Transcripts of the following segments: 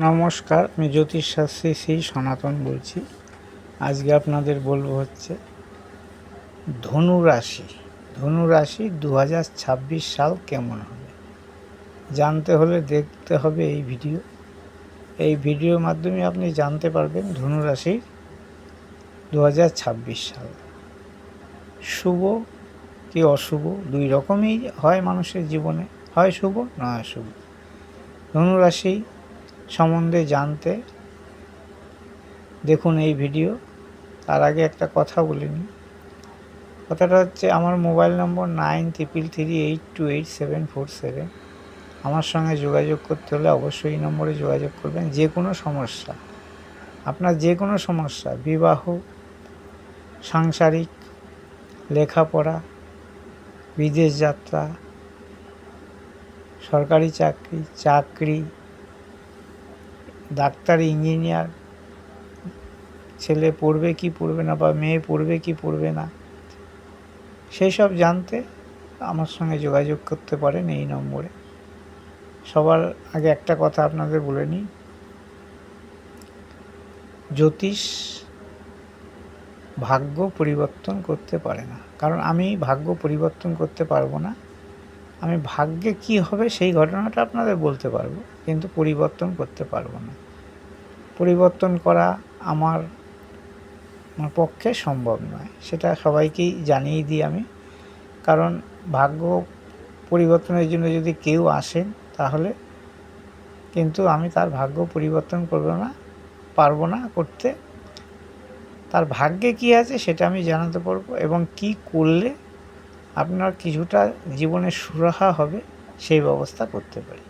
নমস্কার, আমি জ্যোতিষশাস্ত্রী শ্রী সনাতন বলছি। আজকে আপনাদের বলবো হচ্ছে ধনুরাশি। ধনুরাশি 2026 সাল কেমন হবে জানতে হলে দেখতে হবে এই ভিডিও। এই ভিডিওর মাধ্যমে আপনি জানতে পারবেন ধনুরাশির 2026 সাল শুভ কি অশুভ, দুই রকমই হয় মানুষের জীবনে, হয় শুভ নয় অশুভ। ধনুরাশি সম্বন্ধে জানতে দেখুন এই ভিডিও। তার আগে একটা কথা বলে নিই। কথাটা হচ্ছে, আমার মোবাইল নম্বর 9333828747। আমার সঙ্গে যোগাযোগ করতে হলে অবশ্যই এই নম্বরে যোগাযোগ করবেন। যে কোনো সমস্যা, আপনার যে কোনো সমস্যা, বিবাহ, সাংসারিক, লেখাপড়া, বিদেশ যাত্রা, সরকারি চাকরি, ডাক্তারি, ইঞ্জিনিয়ার, ছেলে পড়বে কি পড়বে না বা মেয়ে পড়বে কি পড়বে না, সেই সব জানতে আমার সঙ্গে যোগাযোগ করতে পারেন এই নম্বরে। সবার আগে একটা কথা আপনাদের বলে নিই, জ্যোতিষ ভাগ্য পরিবর্তন করতে পারে না। কারণ আমি ভাগ্য পরিবর্তন করতে পারবো না। আমি ভাগ্যে কি হবে সেই ঘটনাটা আপনাদের বলতে পারবো, কিন্তু পরিবর্তন করতে পারবো না। পরিবর্তন করা আমার পক্ষে সম্ভব নয়, সেটা সবাইকেই জানিয়ে দিই আমি। কারণ ভাগ্য পরিবর্তনের জন্য যদি কেউ আসেন, তাহলে কিন্তু আমি তার ভাগ্য পরিবর্তন পারবো না করতে। তার ভাগ্যে কি আছে সেটা আমি জানাতে পারবো, এবং কি করলে আপনার কিছুটা জীবনে সুরাহা হবে সেই ব্যবস্থা করতে পারি।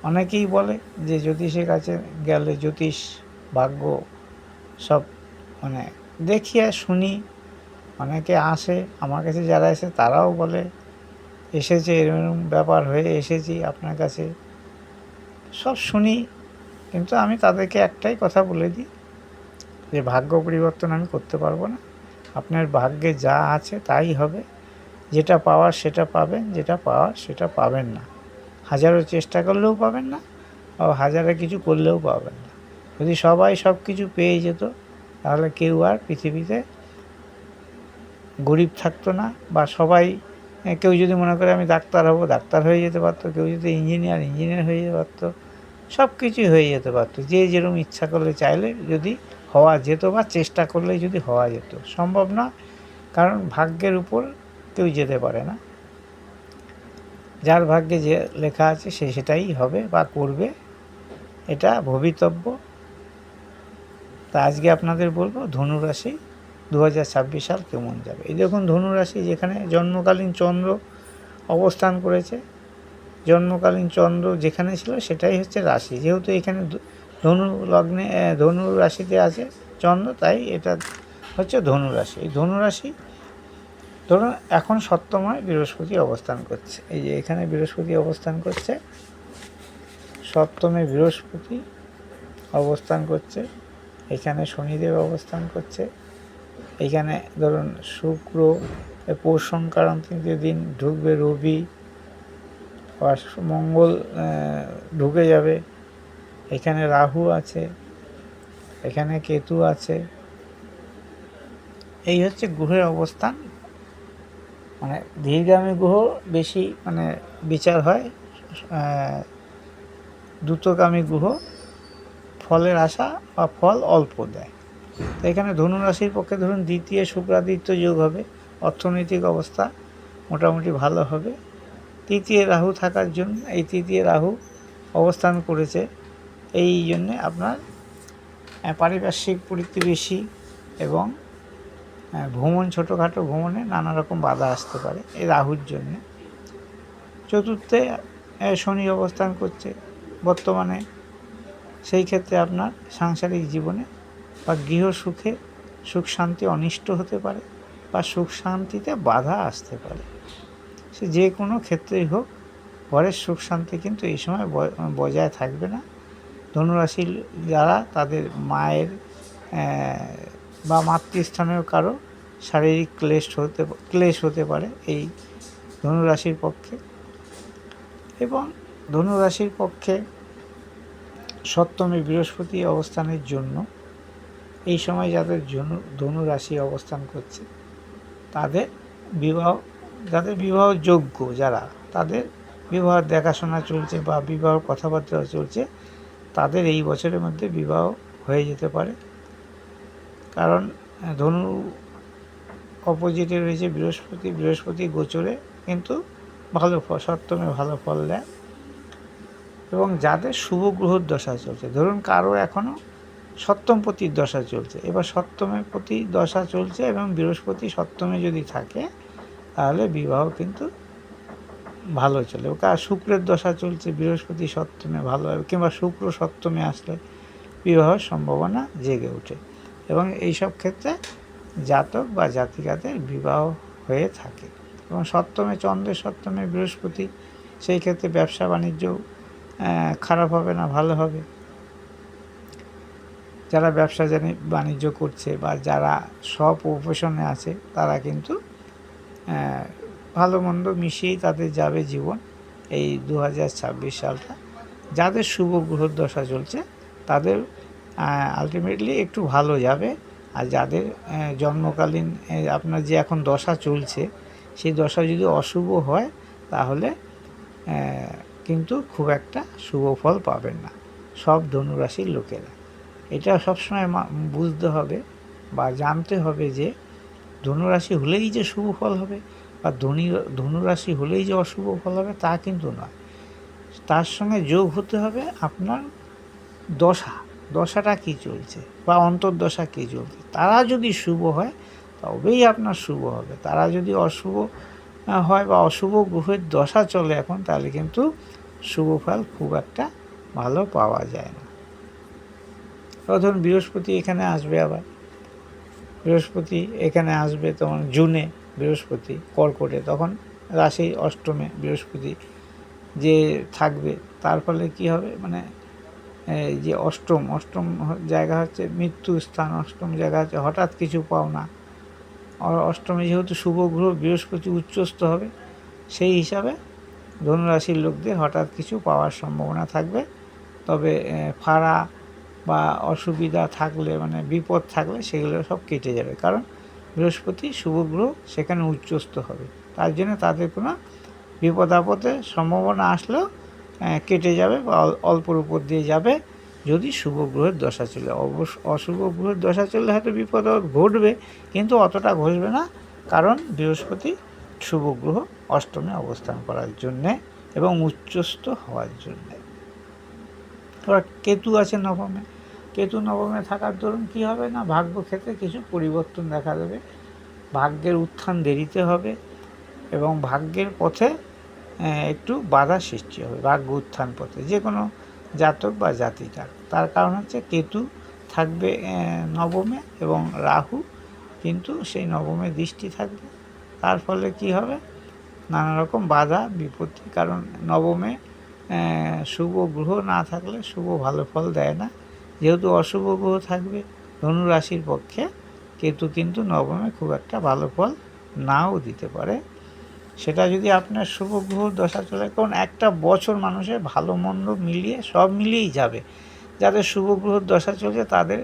অনেকেই বলে যে জ্যোতিষের কাছে গেলে জ্যোতিষ ভাগ্য সব দেখি আর শুনি। অনেকে আসে আমার কাছে, যারা এসে তারাও বলে এসেছে এরকম ব্যাপার হয়ে এসেছি আপনার কাছে, সব শুনি। কিন্তু আমি তাদেরকে একটাই কথা বলে দিই যে ভাগ্য পরিবর্তন আমি করতে পারবো না। আপনার ভাগ্যে যা আছে তাই হবে। যেটা পাওয়ার সেটা পাবেন, যেটা পাওয়ার সেটা পাবেন না। হাজারো চেষ্টা করলেও পাবেন না, বা হাজারে কিছু করলেও পাবেন না। যদি সবাই সব কিছু পেয়ে যেত, তাহলে কেউ আর পৃথিবীতে গরিব থাকতো না। বা সবাই, কেউ যদি মনে করে আমি ডাক্তার হব, ডাক্তার হয়ে যেতে পারতো। কেউ যদি ইঞ্জিনিয়ার হয়ে যেতে পারতো। সব কিছুই হয়ে যেতে পারতো। যে যেরকম ইচ্ছা করলে, চাইলে যদি হওয়া যেত, বা চেষ্টা করলে যদি হওয়া যেত। সম্ভব না, কারণ ভাগ্যের উপর কেউ যেতে পারে না। যার ভাগ্যে যে লেখা আছে সে সেটাই হবে বা করবে, এটা ভবিতব্য। তা আজকে আপনাদের বলবো ধনুরাশি 2026 সাল কেমন যাবে। এই দেখুন, ধনুরাশি যেখানে জন্মকালীন চন্দ্র অবস্থান করেছে, জন্মকালীন চন্দ্র যেখানে ছিল সেটাই হচ্ছে রাশি। যেহেতু এখানে ধনু লগ্নে, ধনু রাশিতে আছে চন্দ্র, তাই এটা হচ্ছে ধনুরাশি। এই ধনুরাশি ধরুন এখন সপ্তমে বৃহস্পতি অবস্থান করছে। এই যে এখানে বৃহস্পতি অবস্থান করছে, সপ্তমে বৃহস্পতি অবস্থান করছে। এখানে শনিদেব অবস্থান করছে। এখানে ধরুন শুক্র, পৌষ সংক্রান্তির দিন ঢুকবে রবি, বা মঙ্গল ঢুকে যাবে। এখানে রাহু আছে, এখানে কেতু আছে। এই হচ্ছে গ্রহের অবস্থান। ধীরগামী গ্রহ বেশি বিচার হয়, দ্রুতগামী গ্রহ ফলের আশা বা ফল অল্প দেয়। তো এখানে ধনুরাশির পক্ষে ধরুন দ্বিতীয় শুক্রাদিত্য যোগ হবে, অর্থনৈতিক অবস্থা মোটামুটি ভালো হবে। তৃতীয় রাহু থাকার জন্য, এই তৃতীয় রাহু অবস্থান করেছে, এই জন্যে আপনার পারিপার্শ্বিক প্রতিবেশী এবং ভ্রমণ, ছোটোখাটো ভ্রমণে নানা রকম বাধা আসতে পারে এই রাহুর জন্যে। চতুর্থে শনি অবস্থান করছে বর্তমানে, সেই ক্ষেত্রে আপনার সাংসারিক জীবনে বা গৃহ সুখে সুখ শান্তি অনিষ্ট হতে পারে, বা সুখ শান্তিতে বাধা আসতে পারে। সে যে কোনো ক্ষেত্রেই হোক, ঘরের সুখ শান্তি কিন্তু এই সময় বজায় থাকবে না। ধনুরাশির যারা, তাদের মায়ের বা মাতৃস্থানীয় কারো শারীরিক ক্লেশ হতে পারে এই ধনুরাশির পক্ষে। এবং ধনুরাশির পক্ষে সপ্তমে বৃহস্পতি অবস্থানের জন্য এই সময় যাদের ধনু রাশি অবস্থান করছে তাদের বিবাহ যোগ্য যারা, তাদের বিবাহ দেখাশোনা চলছে বা বিবাহ কথাবার্তা চলছে, তাদের এই বছরের মধ্যে বিবাহ হয়ে যেতে পারে। কারণ ধনু অপোজিটে রয়েছে বৃহস্পতি গোচরে কিন্তু ভালো ফল, সপ্তমে ভালো ফল দেয়। এবং যাদের শুভ গ্রহর দশা চলছে, ধরুন কারো এখনও সপ্তমপতির দশা চলছে, এবার সপ্তমের প্রতি দশা চলছে এবং বৃহস্পতি সপ্তমে যদি থাকে তাহলে বিবাহ কিন্তু ভালো চলে। কার শুক্রের দশা চলছে, বৃহস্পতি সপ্তমে ভালো হবে, কিংবা শুক্র সপ্তমে আসলে বিবাহের সম্ভাবনা জেগে ওঠে। এবং এইসব ক্ষেত্রে জাতক বা জাতিকাদের বিবাহ হয়ে থাকে। এবং সপ্তমে চন্দ্রের সপ্তমে বৃহস্পতি, সেই ক্ষেত্রে ব্যবসা বাণিজ্য খারাপ হবে না, ভালো হবে। যারা ব্যবসা বাণিজ্য করছে বা যারা প্রফেশনে আছে তারা কিন্তু ভালো মন্দ মিশিয়েই তাদের যাবে জীবন এই 2026 সালটা। যাদের শুভ গ্রহ দশা চলছে তাদের আলটিমেটলি একটু ভালো যাবে। আর যাদের জন্মকালীন আপনার যে এখন দশা চলছে সেই দশা যদি অশুভ হয় তাহলে কিন্তু খুব একটা শুভ ফল পাবেন না সব ধনুরাশির লোকেরা। এটা সবসময় বুঝতে হবে বা জানতে হবে যে ধনুরাশি হলেই যে শুভ ফল হবে বা ধনুরাশি হলেই যে অশুভ ফল হবে তা কিন্তু নয়। তার সঙ্গে যোগ হতে হবে আপনার দশাটা কী চলছে বা অন্তর্দশা কী চলছে। তারা যদি শুভ হয় তবেই আপনার শুভ হবে। তারা যদি অশুভ হয় বা অশুভ গ্রহের দশা চলে এখন, তাহলে কিন্তু শুভ ফল খুব একটা ভালো পাওয়া যায় না। ধরুন বৃহস্পতি এখানে আসবে, আবার বৃহস্পতি এখানে আসবে তখন জুনে, বৃহস্পতি কর্কটে, তখন রাশি অষ্টমে বৃহস্পতি যে থাকবে, তার ফলে কী হবে, মানে যে অষ্টম জায়গা হচ্ছে মৃত্যু স্থান, অষ্টম জায়গা হচ্ছে হঠাৎ কিছু পাও না। অষ্টমে যেহেতু শুভ গ্রহ বৃহস্পতি উচ্চস্থ হবে, সেই হিসাবে ধনুরাশির লোকদের হঠাৎ কিছু পাওয়ার সম্ভাবনা থাকবে। তবে ফাড়া বা অসুবিধা থাকলে, মানে বিপদ থাকলে সেগুলো সব কেটে যাবে, কারণ বৃহস্পতি শুভ গ্রহ সেখানে উচ্চস্থ হবে। তার জন্য তাদের কোনো বিপদ আপদের সম্ভাবনা আসলেও কেটে যাবে বা অল্পর উপর দিয়ে যাবে যদি শুভ গ্রহের দশা চলে। অশুভ গ্রহের দশা চললে হয়তো বিপদ ঘটবে, কিন্তু অতটা ঘটবে না, কারণ বৃহস্পতি শুভ গ্রহ অষ্টমে অবস্থান করার জন্যে এবং উচ্চস্থ হওয়ার জন্যে। এবার কেতু আছে নবমে, কেতু নবমে থাকার দরুন কী হবে না, ভাগ্যক্ষেত্রে কিছু পরিবর্তন দেখা দেবে। ভাগ্যের উত্থান দেরিতে হবে এবং ভাগ্যের পথে একটু বাধা সৃষ্টি হবে। ভাগ্য উত্থান পথে যে কোনো জাতক বা জাতিকার, তার কারণ হচ্ছে কেতু থাকবে নবমে এবং রাহু কিন্তু সেই নবমে দৃষ্টি থাকবে। তার ফলে কি হবে, নানা রকম বাধা বিপত্তি, কারণ নবমে শুভ গ্রহ না থাকলে শুভ ভালো ফল দেয় না। যেহেতু অশুভ গ্রহ থাকবে ধনু রাশির পক্ষে, কেতু কিন্তু নবমে খুব একটা ভালো ফল নাও দিতে পারে। সেটা যদি আপনার শুভ গ্রহ দশা চলে, কারণ একটা বছর মানুষের ভালো মন্দ মিলিয়ে সব মিলিয়েই যাবে। যাদের শুভ গ্রহ দশা চলছে তাদের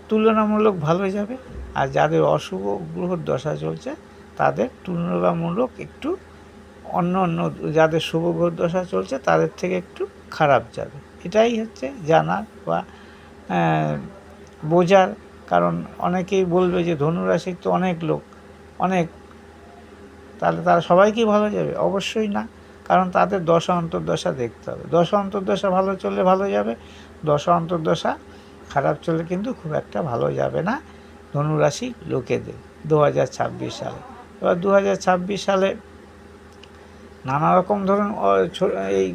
তুলনামূলক ভালো যাবে, আর যাদের অশুভ গ্রহ দশা চলছে তাদের তুলনামূলক একটু অন্য যাদের শুভ গ্রহ দশা চলছে তাদের থেকে একটু খারাপ যাবে। এটাই হচ্ছে জানার বা বোঝার। কারণ অনেকেই বলবে যে ধনুরাশির তো অনেক লোক, তাহলে তারা সবাইকেই ভালো যাবে? অবশ্যই না, কারণ তাদের দশা অন্তর্দশা দেখতে হবে। দশা অন্তর্দশা ভালো চললে ভালো যাবে, দশা অন্তর্দশা খারাপ চললে কিন্তু খুব একটা ভালো যাবে না ধনুরাশি লোকেদের 2026 সালে। এবার 2026 সালে নানা রকম ধরুন এই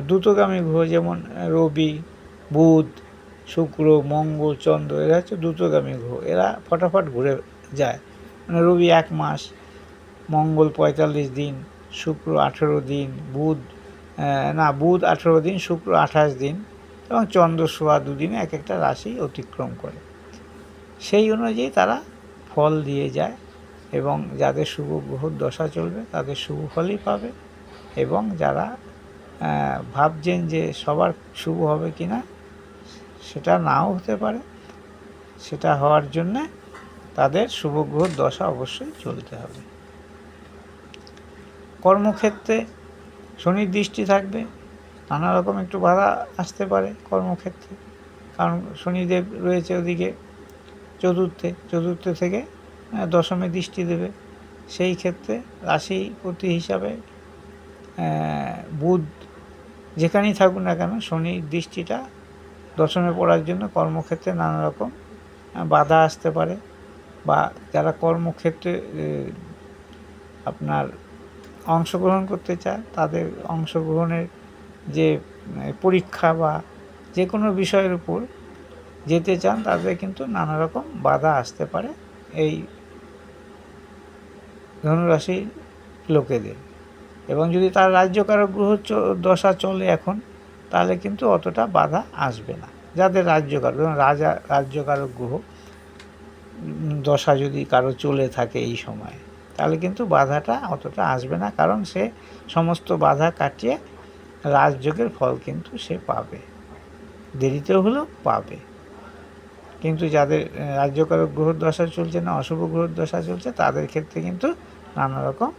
দ্রুতগামী গ্রহ, যেমন রবি, বুধ, শুক্র, মঙ্গল, চন্দ্র, এরা হচ্ছে দ্রুতগামী গ্রহ। এরা ফটাফট ঘুরে যায়। মানে রবি 1 মাস, মঙ্গল 45 দিন, শুক্র 18 দিন, বুধ 18 দিন, শুক্র 28 দিন এবং চন্দ্র সোয়া 2 দিনে এক একটা রাশি অতিক্রম করে। সেই অনুযায়ী তারা ফল দিয়ে যায় এবং যাদের শুভ গ্রহ দশা চলবে তাদের শুভ ফলই পাবে, এবং যারা ভাবছেন যে সবার শুভ হবে কি না, সেটা নাও হতে পারে। সেটা হওয়ার জন্যে তাদের শুভ গ্রহ দশা অবশ্যই চলতে হবে। কর্মক্ষেত্রে শনির দৃষ্টি থাকবে, নানা রকম একটু বাধা আসতে পারে কর্মক্ষেত্রে, কারণ শনিদেব রয়েছে ওদিকে চতুর্থ থেকে দশমে দৃষ্টি দেবে। সেই ক্ষেত্রে রাশিপতি হিসাবে বুধ যেখানেই থাকুক না কেন, শনির দৃষ্টিটা দশমে পড়ার জন্য কর্মক্ষেত্রে নানা রকম বাধা আসতে পারে। বা যারা কর্মক্ষেত্রে আপনার অংশগ্রহণ করতে চায়, তাদের অংশগ্রহণের যে পরীক্ষা বা যে কোনো বিষয়ের উপর যেতে চান, তাদের কিন্তু নানা রকম বাধা আসতে পারে এই ধনুরাশির লোকেদের। এবং যদি তার রাজ্যকারক গ্রহ দশা চলে এখন, তাহলে কিন্তু অতটা বাধা আসবে না। যাদের রাজ্যকারক, যেমন রাজ্যকারক গ্রহ দশা যদি কারো চলে থাকে এই সময়ে, তাহলে কিন্তু বাধাটা অতটা আসবে না, কারণ সে সমস্ত বাধা কাটিয়ে রাজযোগের ফল কিন্তু সে পাবে, দেরিতে হলেও পাবে। কিন্তু যাদের রাজ্যকারক গ্রহর দশা চলছে না, অশুভ গ্রহর দশা চলছে, তাদের ক্ষেত্রে কিন্তু নানা রকম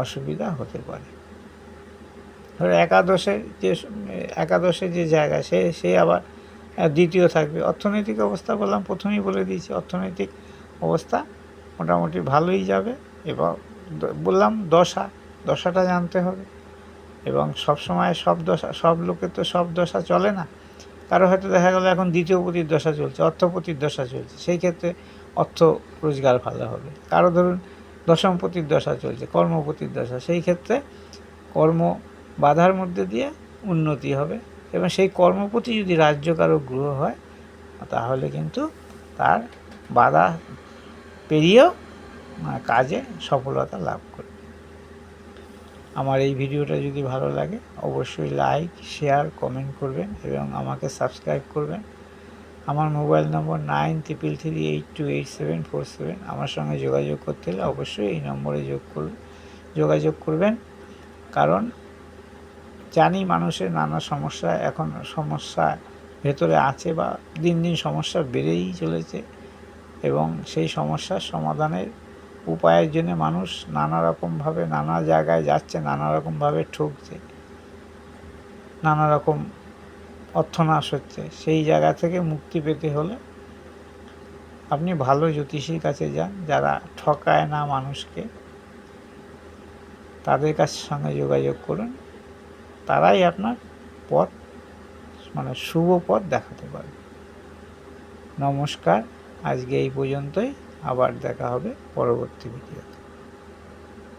অসুবিধা হতে পারে। ধরো একাদশে যে জায়গা, সে আবার দ্বিতীয় থাকবে। অর্থনৈতিক অবস্থা বললাম, প্রথমেই বলে দিয়েছি, অর্থনৈতিক অবস্থা মোটামুটি ভালোই যাবে। এবং বললাম দশাটা জানতে হবে। এবং সবসময় সব লোকের তো সব দশা চলে না। কারো হয়তো দেখা গেল এখন দ্বিতীয়পতির দশা চলছে, অর্থপতির দশা চলছে, সেই ক্ষেত্রে অর্থ রোজগার ভালো হবে। কারো ধরুন দশমপতির দশা চলছে, কর্মপতির দশা, সেই ক্ষেত্রে কর্ম বাধার মধ্যে দিয়ে উন্নতি হবে। এবং সেই কর্মপতি যদি রাজ্যকারক গ্রহ হয়, তাহলে কিন্তু তার বাধা পেরিয়েও কাজে সফলতা লাভ করবে। আমার এই ভিডিওটা যদি ভালো লাগে, অবশ্যই লাইক, শেয়ার, কমেন্ট করবেন এবং আমাকে সাবস্ক্রাইব করবেন। আমার মোবাইল নম্বর 9333828747। আমার সঙ্গে যোগাযোগ করতে হলে অবশ্যই এই নম্বরে যোগাযোগ করবেন। কারণ জানি মানুষের নানা সমস্যা, এখন সমস্যা ভেতরে আছে বা দিন দিন সমস্যা বেড়েই চলেছে। এবং সেই সমস্যার সমাধানের উপায়ের জন্য মানুষ নানা রকমভাবে নানা জায়গায় যাচ্ছে, নানা রকমভাবে ঠকছে, নানা রকম অর্থনাশ হচ্ছে। সেই জায়গা থেকে মুক্তি পেতে হলে আপনি ভালো জ্যোতিষীর কাছে যান, যারা ঠকায় না মানুষকে, তাদের সঙ্গে যোগাযোগ করুন। তারাই আপনার পথ, শুভ পথ দেখাতে পারবে। নমস্কার, আজকে এই পর্যন্তই। আবার দেখা হবে পরবর্তী ভিডিওতে।